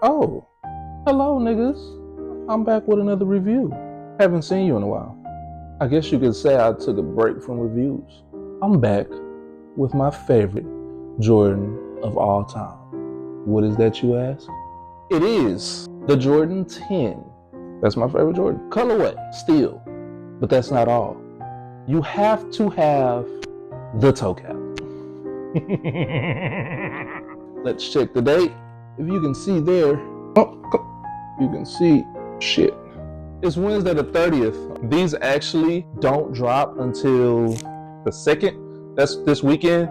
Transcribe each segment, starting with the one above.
Oh, hello niggas. I'm back with another review. Haven't seen you in a while. I guess you could say I took a break from reviews. I'm back with my favorite Jordan of all time. What is that, you ask? It is the Jordan 10. That's my favorite Jordan. Colorway, still. But that's not all. You have to have the toe cap. Let's check the date. If you can see there, you can see shit. It's Wednesday the 30th. These actually don't drop until the 2nd. That's this weekend.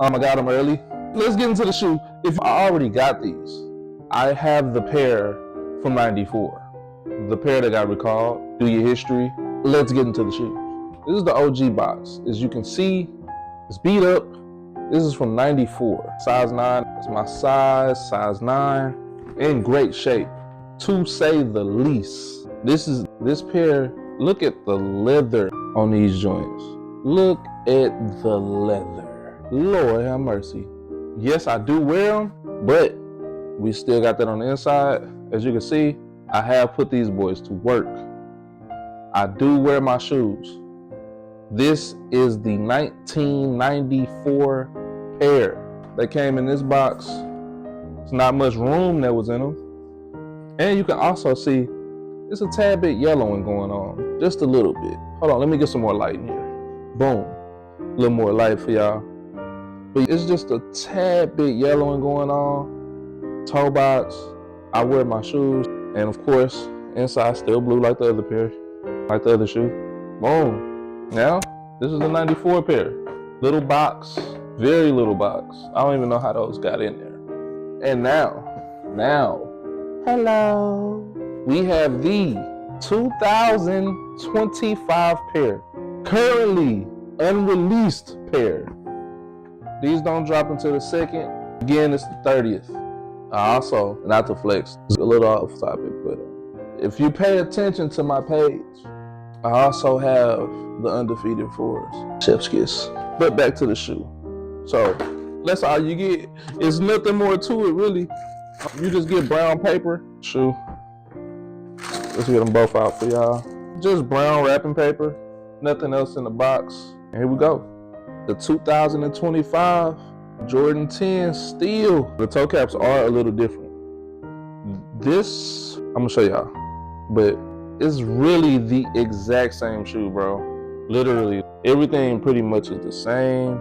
I got them early. Let's get into the shoe. If I already got these, I have the pair from '94. The pair that got recalled. Do your history. Let's get into the shoes. This is the OG box. As you can see, it's beat up. This is from '94. Size 9. It's my size 9. In great shape, to say the least. This pair, look at the leather on these joints. Look at the leather. Lord have mercy. Yes, I do wear them, but we still got that on the inside. As you can see, I have put these boys to work. I do wear my shoes. This is the 1994 pair that came in this box. It's not much room that was in them. And you can also see it's a tad bit yellowing going on. Just a little bit. Hold on, let me get some more light in here. Boom. A little more light for y'all. But it's just a tad bit yellowing going on. Toe box. I wear my shoes. And of course, inside still blue like the other pair. Like the other shoe. Boom. Now, this is the '94 pair. Little box. Very little box. I don't even know how those got in there. And now, hello. We have the 2025 pair. Currently unreleased pair. These don't drop until the 2nd. Again, it's the 30th. I also, not to flex, it's a little off topic, but if you pay attention to my page, I also have the undefeated fours. Chef's kiss. But back to the shoe. So that's all you get. It's nothing more to it, really. You just get brown paper. Shoe. Let's get them both out for y'all. Just brown wrapping paper. Nothing else in the box. And here we go. The 2025 Jordan 10 still. The toe caps are a little different. This, I'm gonna show y'all. But it's really the exact same shoe, bro. Literally. Everything pretty much is the same.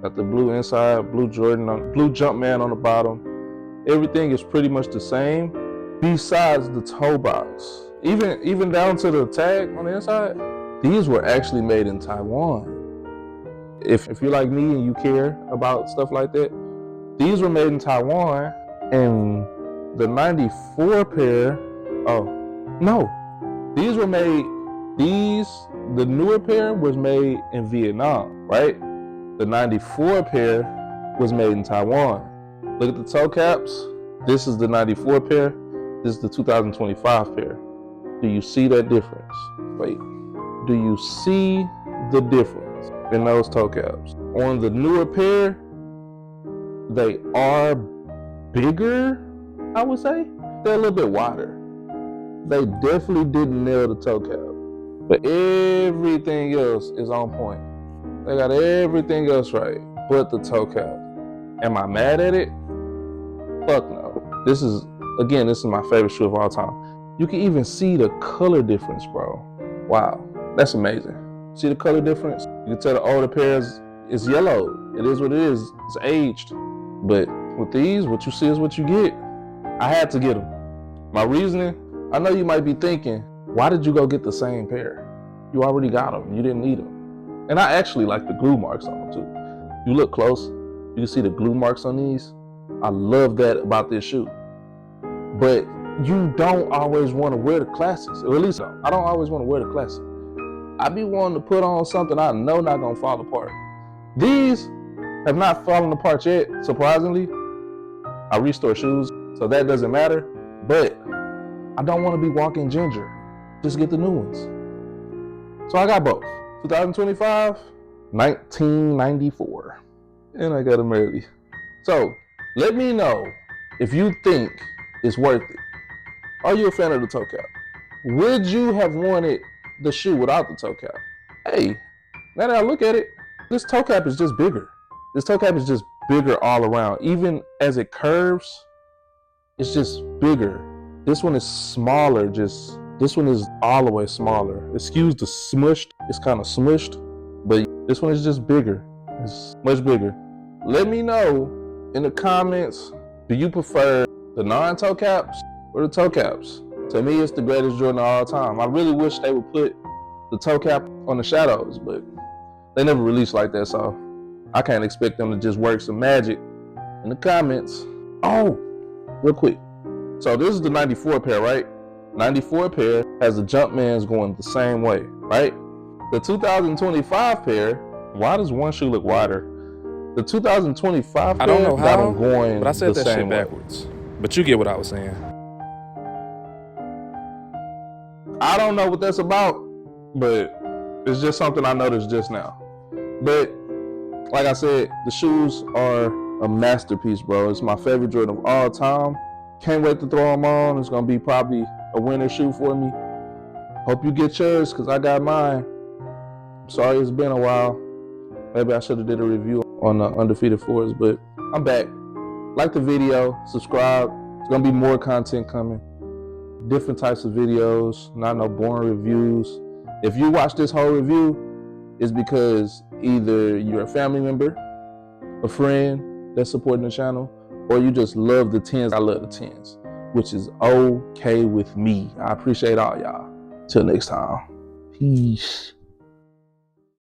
Got the blue inside, blue Jordan, blue Jumpman on the bottom. Everything is pretty much the same, besides the toe box. Even down to the tag on the inside. These were actually made in Taiwan. If you're like me and you care about stuff like that, these were made in Taiwan. And the '94 pair, oh no, these were made. The newer pair was made in Vietnam, right? The '94 pair was made in Taiwan. Look at the toe caps. This is the '94 pair. This is the 2025 pair. Do you see that difference? Wait. Do you see the difference in those toe caps? On the newer pair, they are bigger, I would say. They're a little bit wider. They definitely didn't nail the toe cap. But everything else is on point. They got everything else right, but the toe cap. Am I mad at it? Fuck no. This is my favorite shoe of all time. You can even see the color difference, bro. Wow, that's amazing. See the color difference? You can tell the older pairs is yellow. It is what it is. It's aged. But with these, what you see is what you get. I had to get them. My reasoning, I know you might be thinking, why did you go get the same pair? You already got them. You didn't need them. And I actually like the glue marks on them too. You look close, you can see the glue marks on these. I love that about this shoe. But you don't always want to wear the classics, or at least I don't always want to wear the classics. I be wanting to put on something I know not gonna fall apart. These have not fallen apart yet, surprisingly. I restore shoes, so that doesn't matter. But I don't want to be walking ginger. Just get the new ones. So I got both. 2025, 1994. And I got them early. So let me know if you think it's worth it. Are you a fan of the toe cap? Would you have wanted the shoe without the toe cap? Hey, now that I look at it, this toe cap is just bigger. This toe cap is just bigger all around. Even as it curves, it's just bigger. This one is smaller, this one is all the way smaller. Excuse the smushed, it's kind of smushed, but this one is just bigger. It's much bigger. Let me know in the comments, do you prefer the non-toe caps or the toe caps? To me, it's the greatest Jordan of all time. I really wish they would put the toe cap on the shadows, but they never released like that, so I can't expect them to just work some magic. In the comments, oh, real quick. So this is the 94 pair, right? 94 pair has the Jumpmans going the same way, right? The 2025 pair, why does one shoe look wider? The 2025 pair I don't know got how, them going but I said the that shit same way. backwards. But you get what I was saying. I don't know what that's about, but it's just something I noticed just now. But like I said, the shoes are a masterpiece, bro. It's my favorite Jordan of all time. Can't wait to throw them on. It's gonna be probably a winter shoe for me. Hope you get yours, cause I got mine. I'm sorry it's been a while. Maybe I should have did a review on the undefeated fours, but I'm back. Like the video, subscribe. There's gonna be more content coming. Different types of videos, not no boring reviews. If you watch this whole review, it's because either you're a family member, a friend that's supporting the channel, or you just love the 10s. I love the 10s, which is okay with me. I appreciate all y'all. Till next time. Peace.